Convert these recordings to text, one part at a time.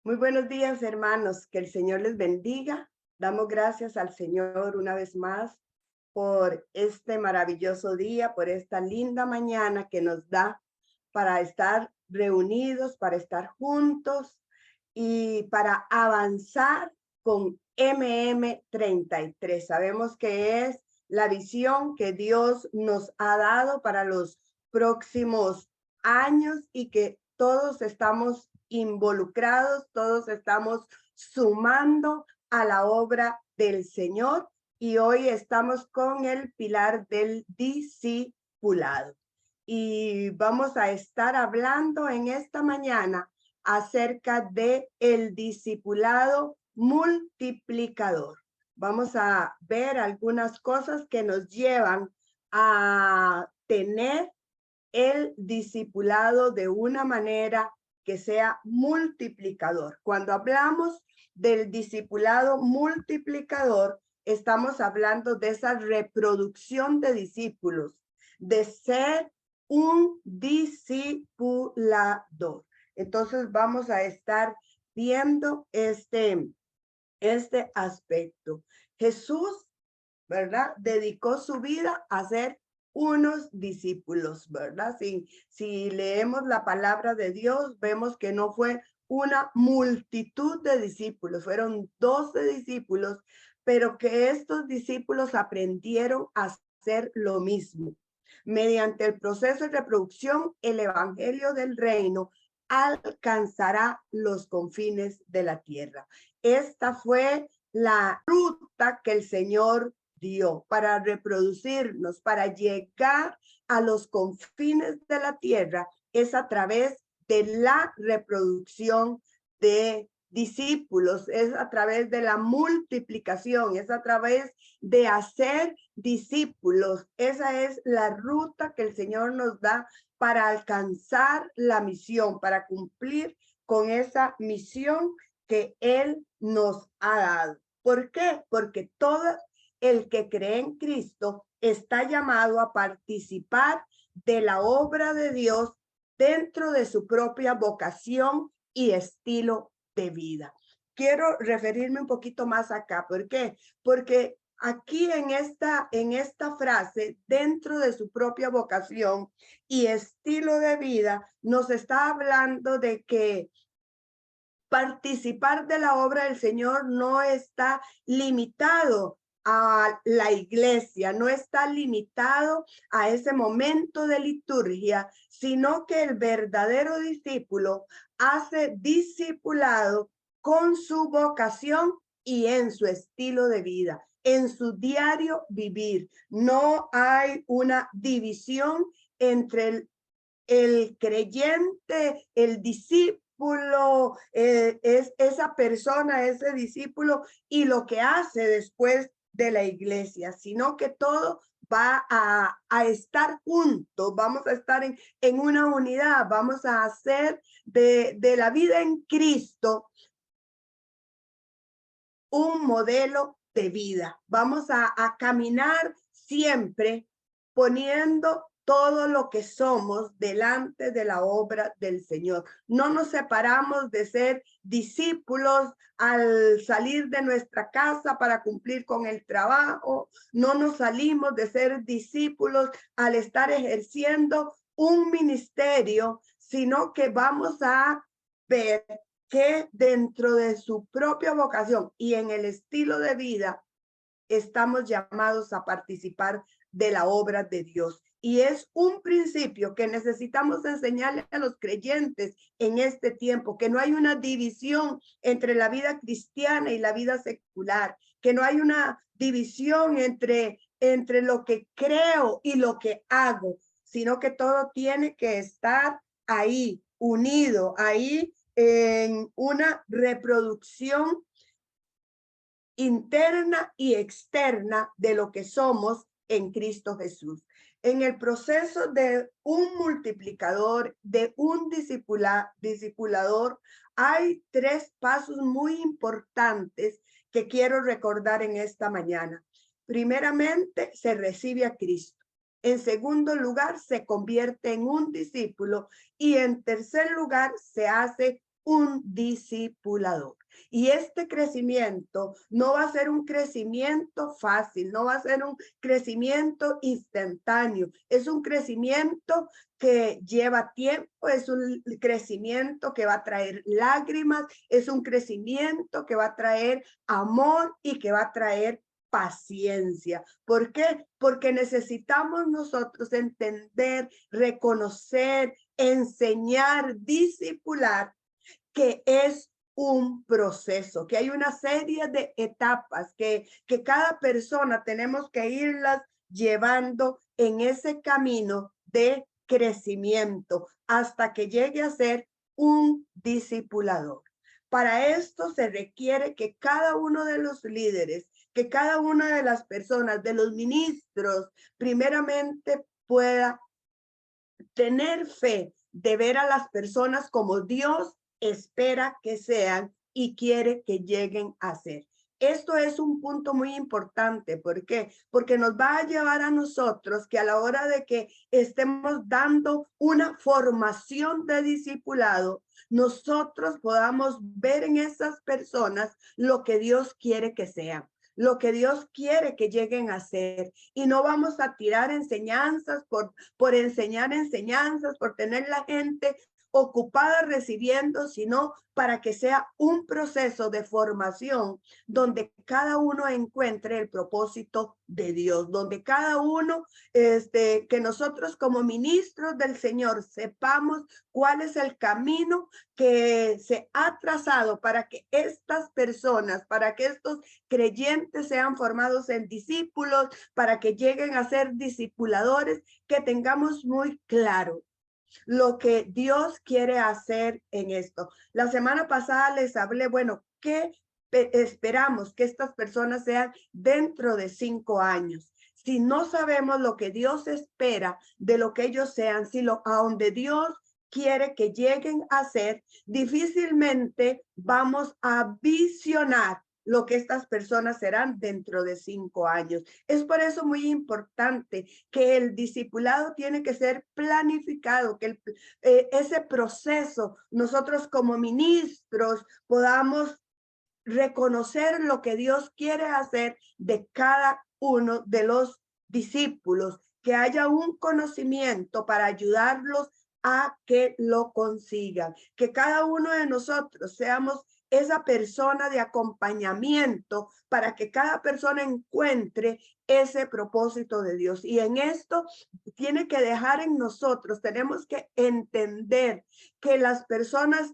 Muy buenos días, hermanos. Que el Señor les bendiga. Damos gracias al Señor una vez más por este maravilloso día, por esta linda mañana que nos da para estar reunidos, para estar juntos y para avanzar con MM33. Sabemos que es la visión que Dios nos ha dado para los próximos años y que todos estamos involucrados, todos estamos sumando a la obra del Señor y hoy estamos con el pilar del discipulado. Y vamos a estar hablando en esta mañana acerca de el discipulado multiplicador. Vamos a ver algunas cosas que nos llevan a tener el discipulado de una manera que sea multiplicador. Cuando hablamos del discipulado multiplicador, estamos hablando de esa reproducción de discípulos, de ser un discipulador. Entonces vamos a estar viendo este aspecto. Jesús, ¿verdad? Dedicó su vida a ser unos discípulos, ¿verdad? Si leemos la palabra de Dios, vemos que no fue una multitud de discípulos, fueron 12 discípulos, pero que estos discípulos aprendieron a hacer lo mismo. Mediante el proceso de reproducción, el evangelio del reino alcanzará los confines de la tierra. Esta fue la ruta que el Señor dio para reproducirnos, para llegar a los confines de la tierra, es a través de la reproducción de discípulos, es a través de la multiplicación, es a través de hacer discípulos. Esa es la ruta que el Señor nos da para alcanzar la misión, para cumplir con esa misión que Él nos ha dado. ¿Por qué? Porque todo el que cree en Cristo está llamado a participar de la obra de Dios dentro de su propia vocación y estilo de vida. Quiero referirme un poquito más acá. ¿Por qué? Porque aquí en esta frase, dentro de su propia vocación y estilo de vida, nos está hablando de que participar de la obra del Señor no está limitado a la iglesia, no está limitado a ese momento de liturgia, sino que el verdadero discípulo hace discipulado con su vocación y en su estilo de vida, en su diario vivir. No hay una división entre el creyente, el discípulo, es esa persona, ese discípulo y lo que hace después de la iglesia, sino que todo va a estar juntos, vamos a estar en una unidad, vamos a hacer de la vida en Cristo un modelo de vida. Vamos a caminar siempre poniendo todo lo que somos delante de la obra del Señor. No nos separamos de ser discípulos al salir de nuestra casa para cumplir con el trabajo. No nos salimos de ser discípulos al estar ejerciendo un ministerio, sino que vamos a ver que dentro de su propia vocación y en el estilo de vida estamos llamados a participar de la obra de Dios. Y es un principio que necesitamos enseñarle a los creyentes en este tiempo, que no hay una división entre la vida cristiana y la vida secular, que no hay una división entre lo que creo y lo que hago, sino que todo tiene que estar ahí, unido, ahí en una reproducción interna y externa de lo que somos en Cristo Jesús. En el proceso de un multiplicador, de un discipulador, hay 3 pasos muy importantes que quiero recordar en esta mañana. Primeramente, se recibe a Cristo. En segundo lugar, se convierte en un discípulo. Y en tercer lugar, se hace un discipulador. Y este crecimiento no va a ser un crecimiento fácil, no va a ser un crecimiento instantáneo, es un crecimiento que lleva tiempo, es un crecimiento que va a traer lágrimas, es un crecimiento que va a traer amor y que va a traer paciencia. ¿Por qué? Porque necesitamos nosotros entender, reconocer, enseñar, discipular, que es un proceso, que hay una serie de etapas que cada persona tenemos que irlas llevando en ese camino de crecimiento hasta que llegue a ser un discipulador. Para esto se requiere que cada uno de los líderes, que cada una de las personas, de los ministros, primeramente pueda tener fe de ver a las personas como Dios espera que sean y quiere que lleguen a ser. Esto es un punto muy importante. ¿Por qué? Porque nos va a llevar a nosotros que a la hora de que estemos dando una formación de discipulado, nosotros podamos ver en esas personas lo que Dios quiere que sean, lo que Dios quiere que lleguen a ser. Y no vamos a tirar enseñanzas por enseñar enseñanzas, por tener la gente ocupada recibiendo, sino para que sea un proceso de formación donde cada uno encuentre el propósito de Dios, donde cada uno, que nosotros como ministros del Señor sepamos cuál es el camino que se ha trazado para que estas personas, para que estos creyentes sean formados en discípulos, para que lleguen a ser discipuladores, que tengamos muy claro lo que Dios quiere hacer en esto. La semana pasada les hablé, bueno, ¿qué esperamos que estas personas sean dentro de 5 años? Si no sabemos lo que Dios espera de lo que ellos sean, si a donde Dios quiere que lleguen a ser, difícilmente vamos a visionar lo que estas personas serán dentro de 5 años. Es por eso muy importante que el discipulado tiene que ser planificado, que ese proceso nosotros como ministros podamos reconocer lo que Dios quiere hacer de cada uno de los discípulos, que haya un conocimiento para ayudarlos a que lo consigan, que cada uno de nosotros seamos esa persona de acompañamiento para que cada persona encuentre ese propósito de Dios. Y en esto tiene que dejar en nosotros, tenemos que entender que las personas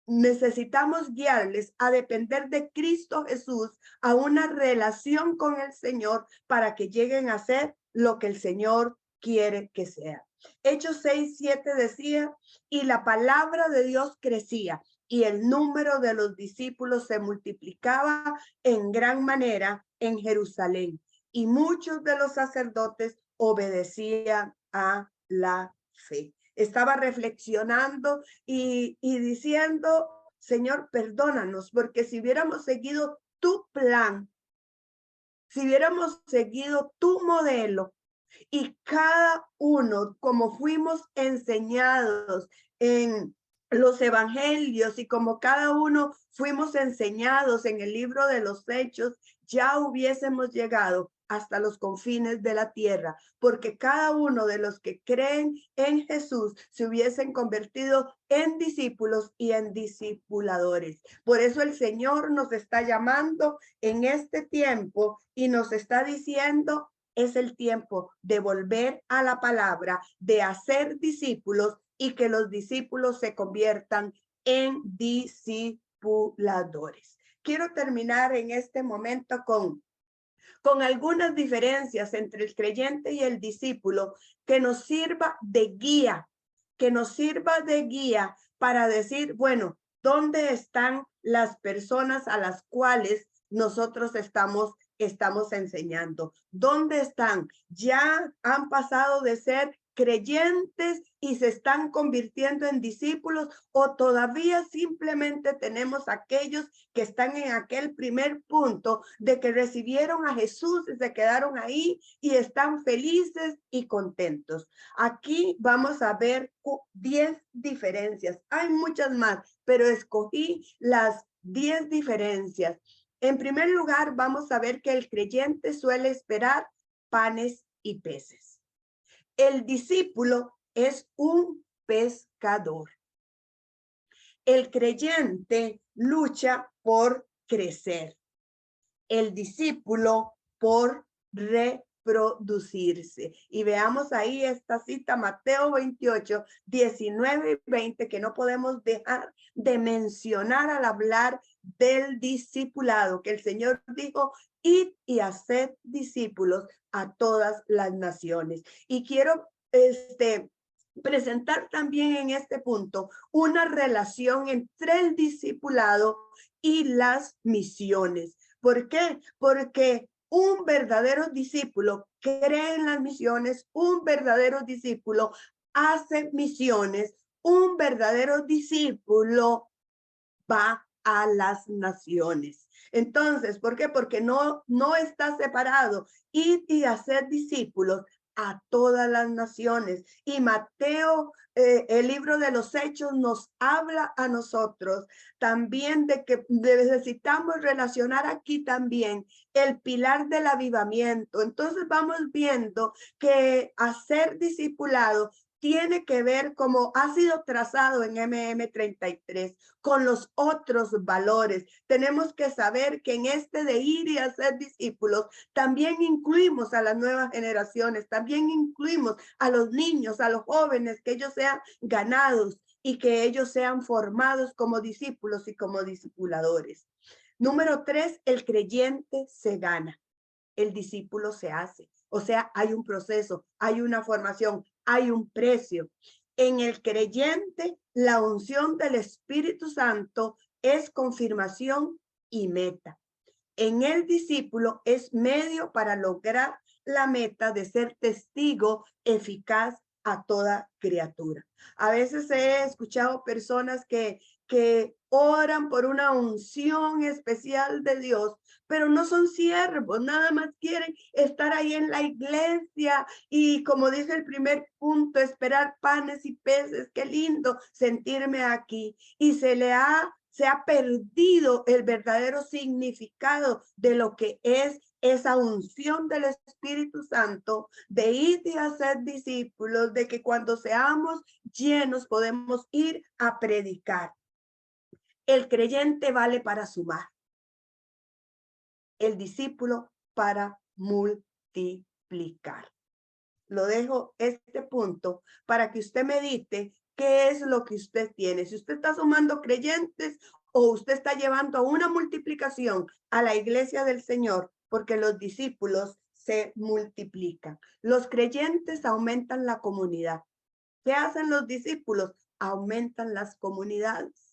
necesitamos guiarles a depender de Cristo Jesús, a una relación con el Señor para que lleguen a ser lo que el Señor quiere que sea. Hechos 6:7 decía, y la palabra de Dios crecía y el número de los discípulos se multiplicaba en gran manera en Jerusalén. Y muchos de los sacerdotes obedecían a la fe. Estaba reflexionando y diciendo, Señor, perdónanos, porque si hubiéramos seguido tu plan, si hubiéramos seguido tu modelo y cada uno, como fuimos enseñados en los evangelios y como cada uno fuimos enseñados en el libro de los Hechos, ya hubiésemos llegado hasta los confines de la tierra, porque cada uno de los que creen en Jesús se hubiesen convertido en discípulos y en discipuladores. Por eso el Señor nos está llamando en este tiempo y nos está diciendo, es el tiempo de volver a la palabra, de hacer discípulos y que los discípulos se conviertan en discipuladores. Quiero terminar en este momento con algunas diferencias entre el creyente y el discípulo que nos sirva de guía, para decir, bueno, ¿dónde están las personas a las cuales nosotros estamos enseñando? ¿Dónde están? Ya han pasado de ser creyentes y se están convirtiendo en discípulos, o todavía simplemente tenemos aquellos que están en aquel primer punto de que recibieron a Jesús y se quedaron ahí y están felices y contentos. Aquí vamos a ver 10 diferencias. Hay muchas más, pero escogí las 10 diferencias. En primer lugar, vamos a ver que el creyente suele esperar panes y peces. El discípulo es un pescador. El creyente lucha por crecer. El discípulo por reproducirse. Y veamos ahí esta cita, Mateo 28, 19 y 20, que no podemos dejar de mencionar al hablar del discipulado, que el Señor dijo: id y haced discípulos a todas las naciones. Y quiero presentar también en este punto una relación entre el discipulado y las misiones. ¿Por qué? Porque un verdadero discípulo cree en las misiones, un verdadero discípulo hace misiones, un verdadero discípulo va a las naciones. Entonces, ¿por qué? Porque no está separado. Ir y hacer discípulos a todas las naciones. Y Mateo, el libro de los Hechos, nos habla a nosotros también de que necesitamos relacionar aquí también el pilar del avivamiento. Entonces vamos viendo que hacer discipulado tiene que ver, como ha sido trazado en MM33, con los otros valores. Tenemos que saber que en este de ir y hacer discípulos también incluimos a las nuevas generaciones, también incluimos a los niños, a los jóvenes, que ellos sean ganados y que ellos sean formados como discípulos y como discipuladores. Número 3, el creyente se gana, el discípulo se hace. O sea, hay un proceso, hay una formación, hay un precio. En el creyente, la unción del Espíritu Santo es confirmación y meta. En el discípulo es medio para lograr la meta de ser testigo eficaz a toda criatura. A veces he escuchado personas que oran por una unción especial de Dios, pero no son siervos, nada más quieren estar ahí en la iglesia y, como dice el primer punto, esperar panes y peces. Qué lindo sentirme aquí. Y se ha perdido el verdadero significado de lo que es esa unción del Espíritu Santo, de ir y hacer discípulos, de que cuando seamos llenos podemos ir a predicar. El creyente vale para sumar, el discípulo para multiplicar. Lo dejo este punto para que usted medite qué es lo que usted tiene. Si usted está sumando creyentes o usted está llevando a una multiplicación a la iglesia del Señor, porque los discípulos se multiplican. Los creyentes aumentan la comunidad. ¿Qué hacen los discípulos? Aumentan las comunidades.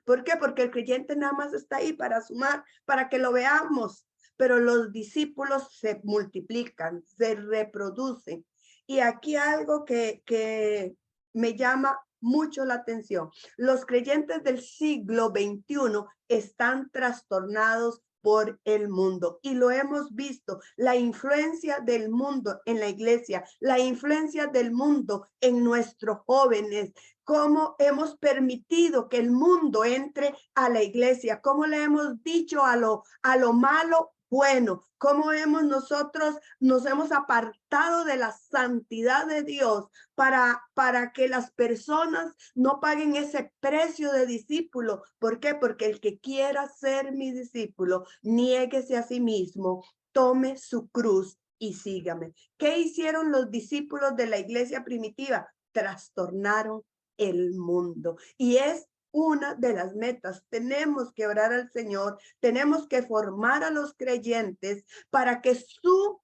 ¿Por qué? Porque el creyente nada más está ahí para sumar, para que lo veamos, pero los discípulos se multiplican, se reproducen. Y aquí algo que me llama mucho la atención. Los creyentes del siglo XXI están trastornados por el mundo, y lo hemos visto, la influencia del mundo en la iglesia, la influencia del mundo en nuestros jóvenes, cómo hemos permitido que el mundo entre a la iglesia, cómo le hemos dicho a lo malo bueno, cómo nosotros nos hemos apartado de la santidad de Dios para que las personas no paguen ese precio de discípulo. ¿Por qué? Porque el que quiera ser mi discípulo, niéguese a sí mismo, tome su cruz y sígame. ¿Qué hicieron los discípulos de la iglesia primitiva? Trastornaron el mundo, y es una de las metas. Tenemos que orar al Señor, tenemos que formar a los creyentes para que su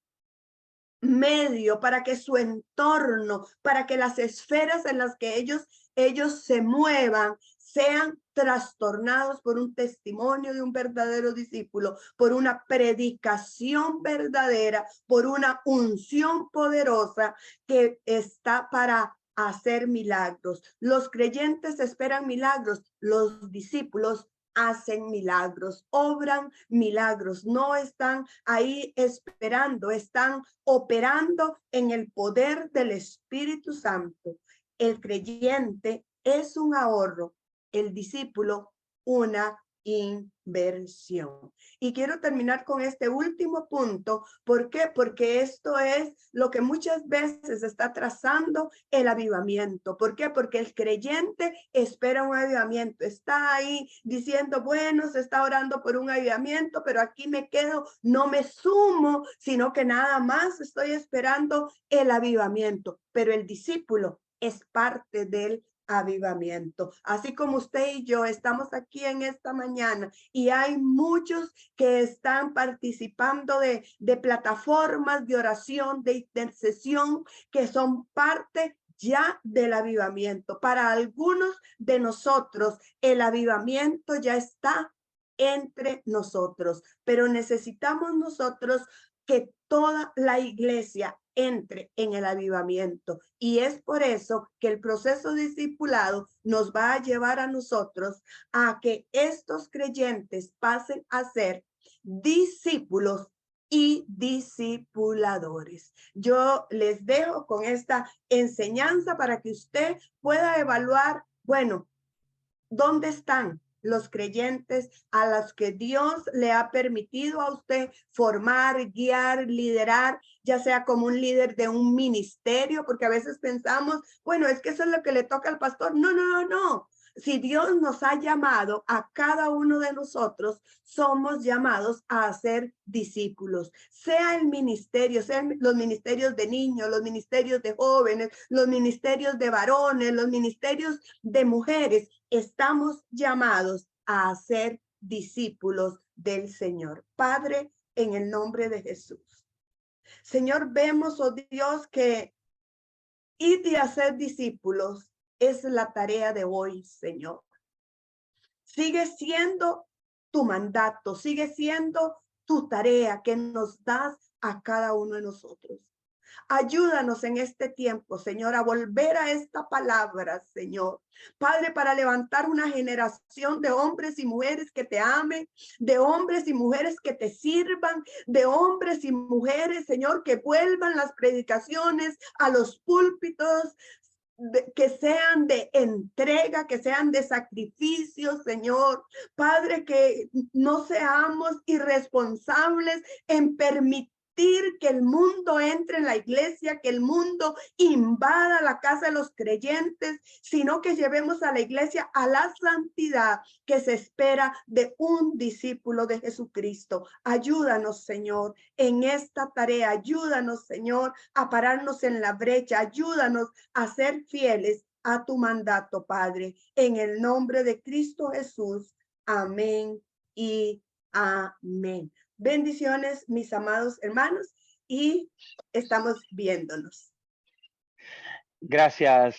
medio, para que su entorno, para que las esferas en las que ellos se muevan sean trastornados por un testimonio de un verdadero discípulo, por una predicación verdadera, por una unción poderosa que está para hacer milagros. Los creyentes esperan milagros, los discípulos hacen milagros, obran milagros, no están ahí esperando, están operando en el poder del Espíritu Santo. El creyente es un ahorro, el discípulo una inversión. Y quiero terminar con este último punto. ¿Por qué? Porque esto es lo que muchas veces está trazando el avivamiento. ¿Por qué? Porque el creyente espera un avivamiento. Está ahí diciendo, bueno, se está orando por un avivamiento, pero aquí me quedo, no me sumo, sino que nada más estoy esperando el avivamiento. Pero el discípulo es parte del avivamiento. Así como usted y yo estamos aquí en esta mañana y hay muchos que están participando de plataformas de oración, de intercesión, que son parte ya del avivamiento. Para algunos de nosotros, el avivamiento ya está entre nosotros, pero necesitamos nosotros que toda la iglesia entre en el avivamiento. Y es por eso que el proceso discipulado nos va a llevar a nosotros a que estos creyentes pasen a ser discípulos y discipuladores. Yo les dejo con esta enseñanza para que usted pueda evaluar, bueno, ¿dónde están los creyentes a los que Dios le ha permitido a usted formar, guiar, liderar, ya sea como un líder de un ministerio? Porque a veces pensamos, bueno, es que eso es lo que le toca al pastor. No, no, no, no. Si Dios nos ha llamado a cada uno de nosotros, somos llamados a ser discípulos, sea el ministerio, sean los ministerios de niños, los ministerios de jóvenes, los ministerios de varones, los ministerios de mujeres. Estamos llamados a ser discípulos del Señor. Padre, en el nombre de Jesús. Señor, vemos, oh Dios, que ir y hacer discípulos es la tarea de hoy, Señor. Sigue siendo tu mandato, sigue siendo tu tarea que nos das a cada uno de nosotros. Ayúdanos en este tiempo, Señor, a volver a esta palabra, Señor. Padre, para levantar una generación de hombres y mujeres que te amen, de hombres y mujeres que te sirvan, de hombres y mujeres, Señor, que vuelvan las predicaciones a los púlpitos, que sean de entrega, que sean de sacrificio, Señor. Padre, que no seamos irresponsables en permitir que el mundo entre en la iglesia, que el mundo invada la casa de los creyentes, sino que llevemos a la iglesia a la santidad que se espera de un discípulo de Jesucristo. Ayúdanos, Señor, en esta tarea. Ayúdanos, Señor, a pararnos en la brecha. Ayúdanos a ser fieles a tu mandato, Padre. En el nombre de Cristo Jesús. Amén y amén. Bendiciones, mis amados hermanos, y estamos viéndonos. Gracias,